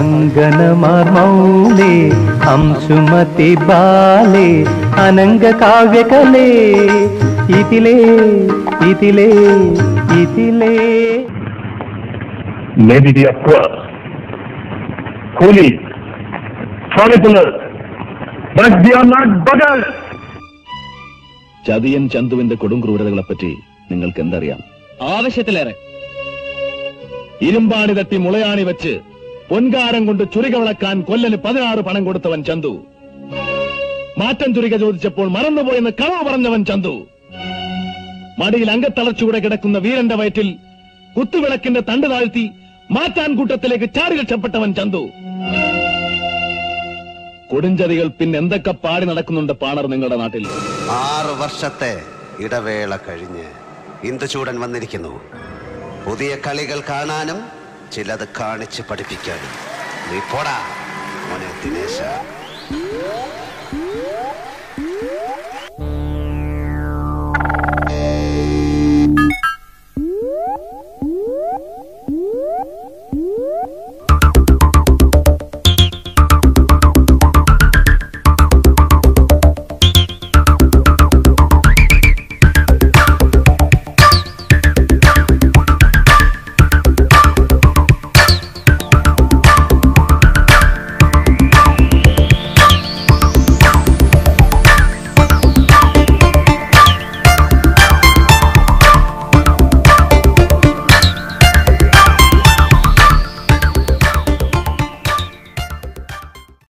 अंगनमार मौले अंशुमति बाले अनंग काव्य कले इतिले इतिले इतिले Lady of poor, coolies, folliculars, but they are not buggers. ചതിയൻ ചന്തുവിന്റെ കൊടും ക്രൂരതകളെപ്പറ്റി നിങ്ങൾക്ക് എന്തറിയാം? ആവശ്യത്തിലേറെ. ഇരുമ്പാണി തട്ടി മുളയാണി വെച്ച് പൊൻകാരം കൊണ്ട് ചുരിക വിളക്കാൻ കൊല്ലന് 16 പണം കൊടുത്തവൻ ചന്തു. മാറ്റം ചുരിക ചോദിച്ചപ്പോൾ മറന്നുപോയെന്ന് കളവ് പറഞ്ഞവൻ ചന്തു. മടിയിൽ അംഗത്തളച്ചുകൂടെ കിടക്കുന്ന വീരന്റെ വയറ്റിൽ കുത്തുവിളക്കിന്റെ തണ്ട് താഴ്ത്തി മാറ്റാൻ കൂട്ടത്തിലേക്ക് ചാടി രക്ഷപ്പെട്ടവൻ ചന്തു. കൊടുഞ്ചതികൾ പിന്നെന്തൊക്കെ പാടി നടക്കുന്നുണ്ട് പാണർ നിങ്ങളുടെ നാട്ടിൽ? 6 വർഷത്തെ ഇടവേള കഴിഞ്ഞ് ഇന്ദുചൂടൻ വന്നിരിക്കുന്നു. പുതിയ കളികൾ കാണാനും ചിലത് കാണിച്ച് പഠിപ്പിക്കാനും. നീ പോടാ മോനെ ദിനേശ.